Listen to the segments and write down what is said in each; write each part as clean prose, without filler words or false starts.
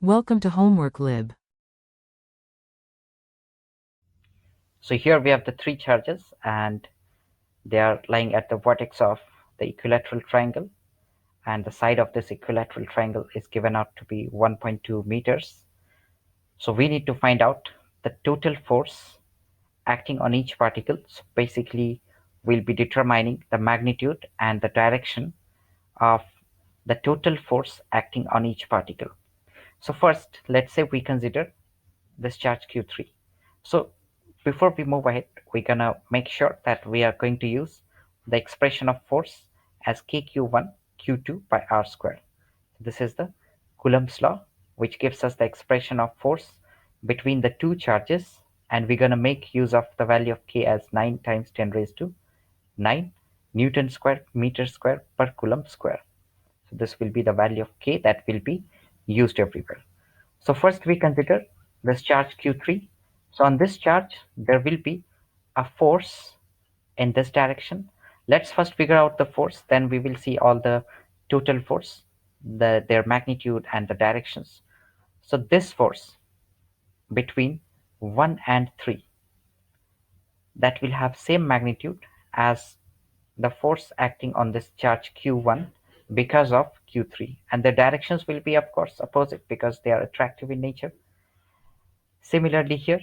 Welcome to Homework Lib. So here we have the three charges and they are lying at the vertex of the equilateral triangle, and the side of this equilateral triangle is given out to be 1.2 meters. So we need to find out the total force acting on each particle. So basically we'll be determining the magnitude and the direction of the total force acting on each particle. So first, let's say we consider this charge Q3. So before we move ahead, we're gonna make sure that we are going to use the expression of force as kq1 q2 by r square. This is the Coulomb's law, which gives us the expression of force between the two charges, and we're gonna make use of the value of k as 9 times 10 raised to 9 Newton square meter square per Coulomb square. So this will be the value of k that will be used everywhere. So first we consider this charge Q3. So on this charge, there will be a force in this direction. Let's first figure out the force, then we will see all the total force, their magnitude and the directions. So this force between 1 and 3, that will have same magnitude as the force acting on this charge Q1 because of Q3, and the directions will be of course opposite because they are attractive in nature. Similarly here,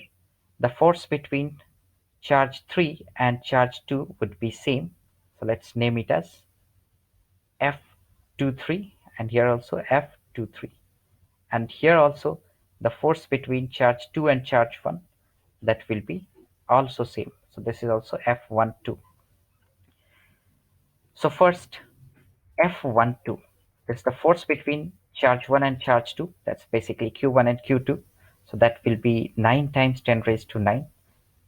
the force between charge 3 and charge 2 would be same. So let's name it as F23, and here also F23. And here also the force between charge 2 and charge 1, that will be also same. So this is also F12. So first F12 is the force between charge 1 and charge 2, that's basically Q1 and Q2. So that will be 9 times 10 raised to 9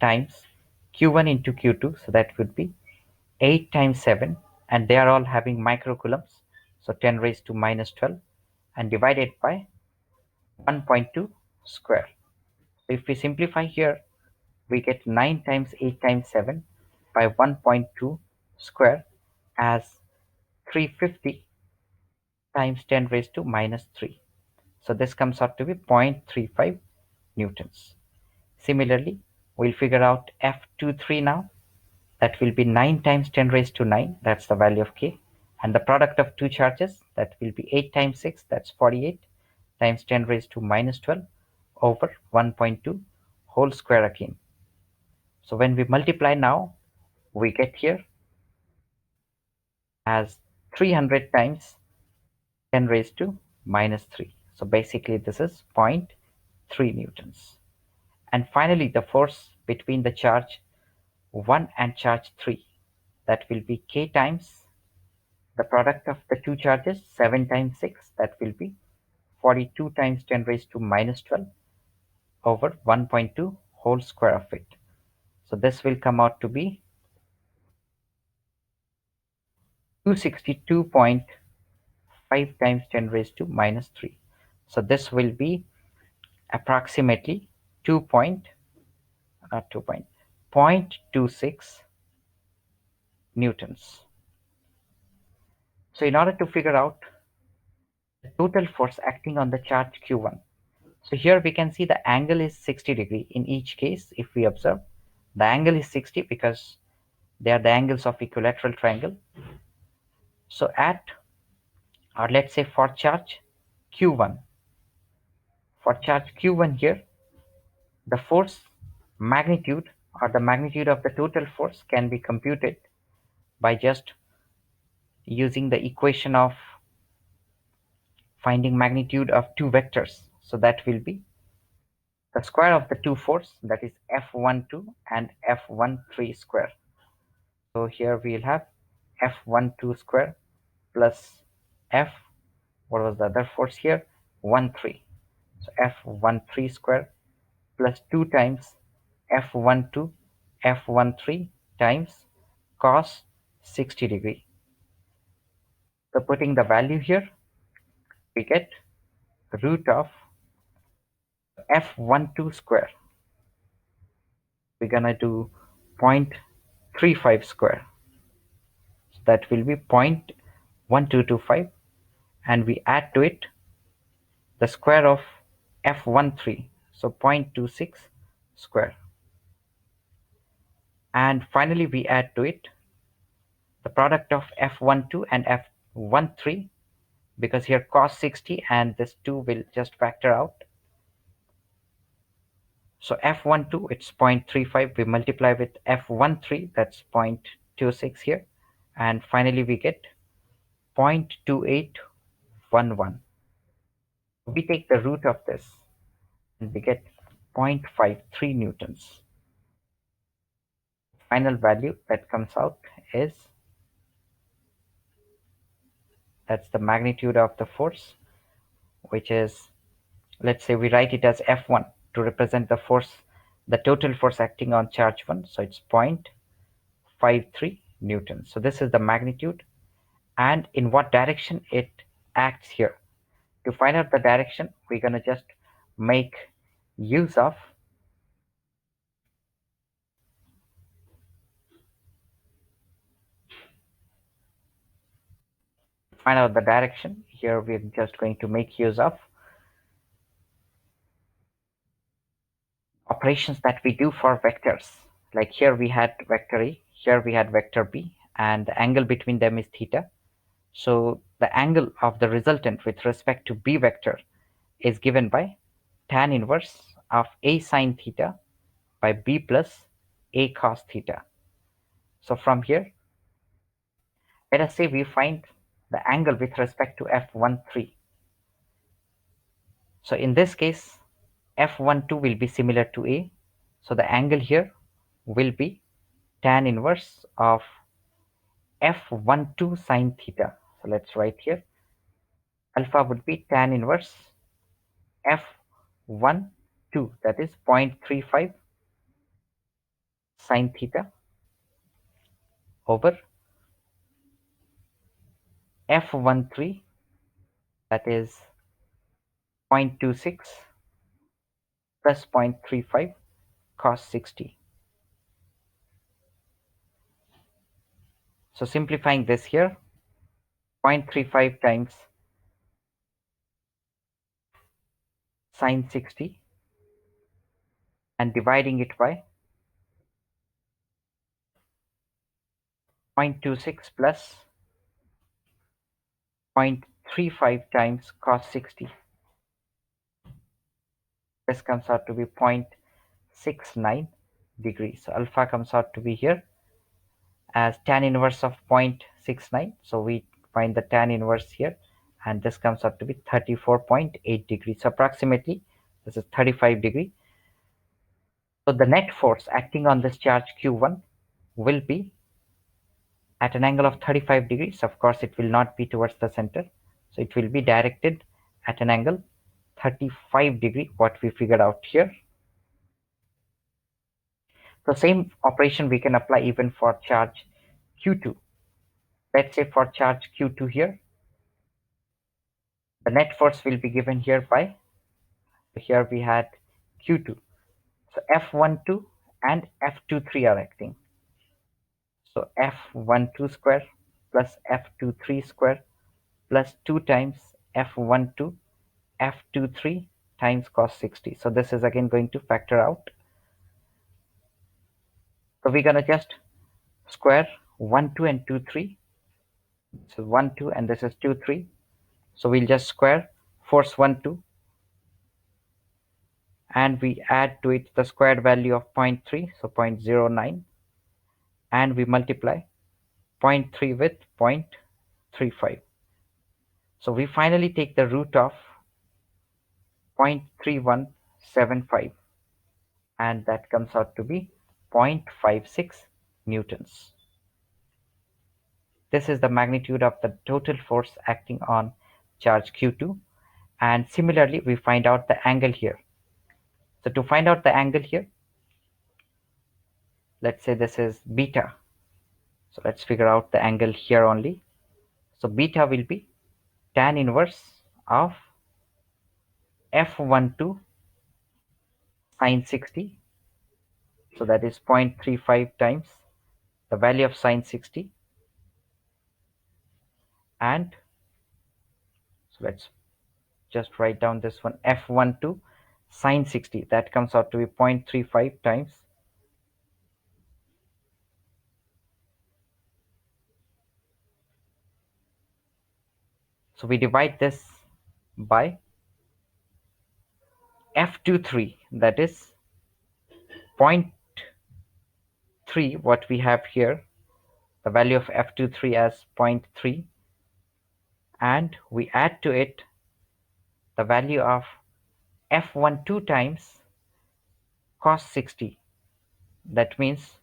times Q1 into Q2, so that would be 8 times 7, and they are all having microcoulombs, so 10 raised to minus 12, and divided by 1.2 square. So if we simplify here, we get 9 times 8 times 7 by 1.2 square as 350 times 10 raised to minus 3. So this comes out to be 0.35 newtons. Similarly, we'll figure out F23 now. That will be 9 times 10 raised to 9, that's the value of k. And the product of two charges, that will be 8 times 6, that's 48, times 10 raised to minus 12 over 1.2 whole square again. So when we multiply now, we get here as 300 times 10 raised to minus 3. So basically this is 0.3 newtons. And finally, the force between the charge 1 and charge 3, that will be k times the product of the two charges, 7 times 6, that will be 42 times 10 raised to minus 12 over 1.2 whole square of it. So this will come out to be 262.5 times 10 raised to minus 3. So this will be approximately 2 point, not 2 point, 0.26 newtons. So in order to figure out the total force acting on the charge Q1, so here we can see the angle is 60 degree in each case. If we observe, the angle is 60 because they are the angles of equilateral triangle. So at, or let's say for charge Q1, for charge Q1 here, the force magnitude or the magnitude of the total force can be computed by just using the equation of finding magnitude of two vectors. So that will be the square of the two force, that is F12 and F13 square. So here we'll have F12 square plus F, what was the other force here? 13. So F13 square plus 2 times F12 F13 times cos 60 degree. So putting the value here, we get root of F12 square. We're gonna do 0.35 square. So that will be 0.1225, and we add to it the square of f13, so 0.26 square. And finally, we add to it the product of f12 and f13, because here cos 60 and this 2 will just factor out. So f12, it's 0.35. We multiply with f13, that's 0.26 here. And finally, we get 0.2811. We take the root of this and we get 0.53 newtons. Final value that comes out is, that's the magnitude of the force, which is, let's say we write it as F1 to represent the force, the total force acting on charge 1. So it's 0.53 newtons. So this is the magnitude, and in what direction it acts here. To find out the direction, we're going to just make use of find out the direction. Here we're just going to make use of operations that we do for vectors. Like here we had vector A, here we had vector B, and the angle between them is theta. So the angle of the resultant with respect to B vector is given by tan inverse of A sine theta by B plus A cos theta. So from here, let us say we find the angle with respect to F13. So in this case, F12 will be similar to A. So the angle here will be tan inverse of F12 sine theta. So let's write here. Alpha would be tan inverse F12, that is 0.35 sine theta over F13, that is 0.26 plus 0.35 cos 60. So simplifying this here, 0.35 times sine 60 and dividing it by 0.26 plus 0.35 times cos 60. This comes out to be 0.69 degrees. So alpha comes out to be here as tan inverse of 0.69. So we find the tan inverse here, and this comes out to be 34.8 degrees. So approximately this is 35 degree. So the net force acting on this charge Q1 will be at an angle of 35 degrees. Of course, it will not be towards the center. So it will be directed at an angle 35 degree, what we figured out here. So same operation we can apply even for charge Q2. Let's say for charge Q2 here, the net force will be given here by, here we had Q2. So F12 and F23 are acting. So F12 square plus F23 square plus 2 times F12 F23 times cos 60. So this is again going to factor out. So we're going to just square 1, 2 and 2, 3. So 1, 2 and this is 2, 3. So we'll just square force 1, 2 and we add to it the squared value of 0.3, so 0.09, and we multiply 0.3 with 0.35. So we finally take the root of 0.3175, and that comes out to be 0.56 newtons. This is the magnitude of the total force acting on charge Q2, and similarly we find out the angle here. So to find out the angle here, let's say this is beta. So let's figure out the angle here only. So beta will be tan inverse of F12 sine 60. So that is 0.35 times the value of sine 60. And so let's just write down this one, F12 sine 60. That comes out to be 0.35 times. So we divide this by f23, that is zero point 0.3, what we have here, the value of f23 as zero point 0.3, and we add to it the value of f12 times cos 60. That means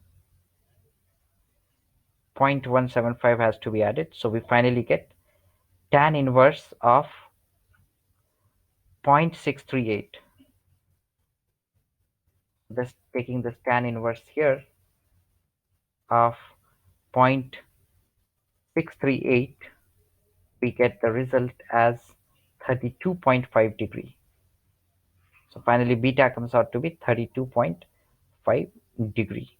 0.175 has to be added. So we finally get tan inverse of 0.638. This taking this tan inverse here of 0.638, we get the result as 32.5 degree. So finally beta comes out to be 32.5 degree.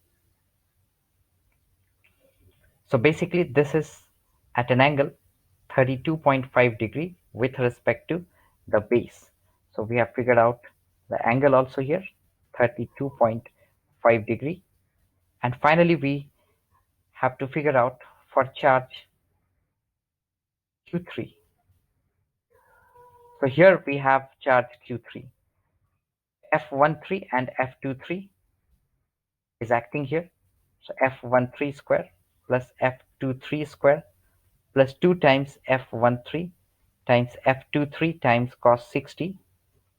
So basically this is at an angle 32.5 degree with respect to the base. So we have figured out the angle also here, 32.5 degree. And finally we have to figure out for charge Q3. So here we have charge Q3. F13 and F23 is acting here. So F13 square plus F23 square plus 2 times F13 times F23 times cos 60,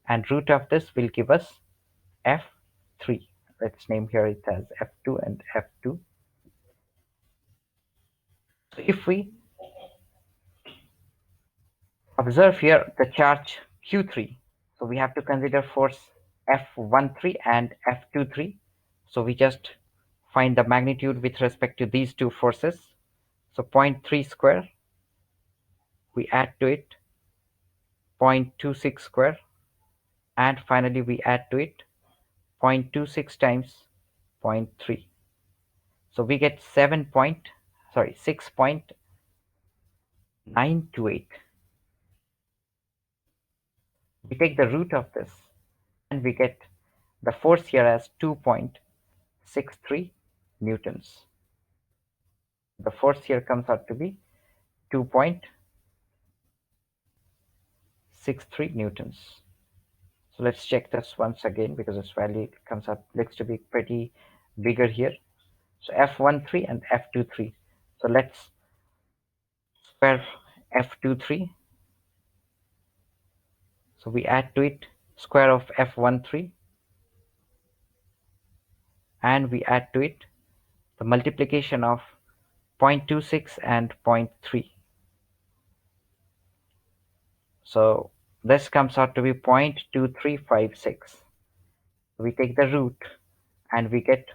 and root of this will give us F3. Let's name here it as F2 and F2. So if we observe here the charge Q3, so we have to consider force F13 and F23. So we just find the magnitude with respect to these two forces. So zero point 0.3 square, we add to it 0.26 square, and finally we add to it 0.26 times zero point 0.3. So we get 6.928. We take the root of this and we get the force here as 2.63 newtons. The force here comes out to be 2.63 newtons. So let's check this once again because this value comes up, looks to be pretty bigger here. So F13 and F23. So let's square F23. So we add to it square of F13 and we add to it the multiplication of 0.26 and 0.3. So this comes out to be 0.2356. We take the root and we get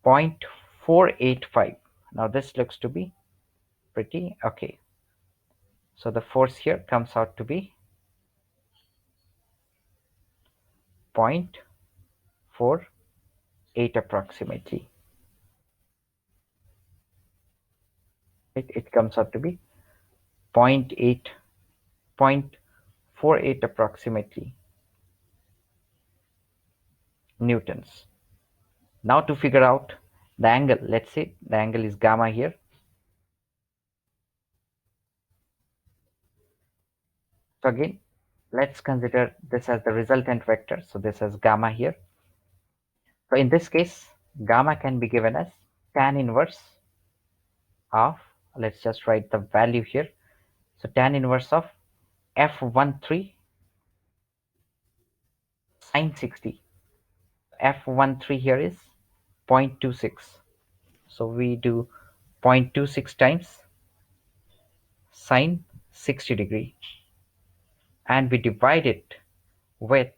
0.485. Now this looks to be pretty okay. So the force here comes out to be 0.48 approximately. It comes out to be 0.8, 0.48 approximately newtons. Now to figure out the angle, let's say the angle is gamma here. So again, let's consider this as the resultant vector. So this is gamma here. So in this case, gamma can be given as tan inverse of, let's just write the value here. So tan inverse of F13 sine 60. F13 here is 0.26. So we do 0.26 times sine 60 degree and we divide it with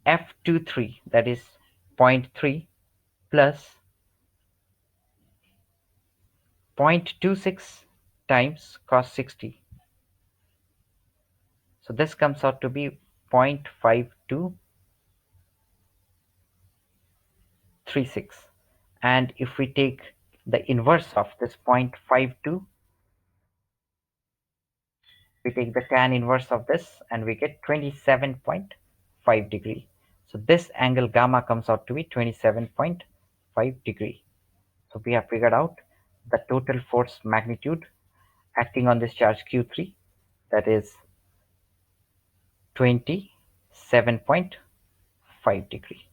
F23, that is 0.3 plus 0.26 times cos 60. So this comes out to be 0.5236, and if we take the inverse of this 0.52, We take the tan inverse of this and we get 27.5 degree. So this angle gamma comes out to be 27.5 degree. So we have figured out the total force magnitude acting on this charge Q3, that is 27.5 degree.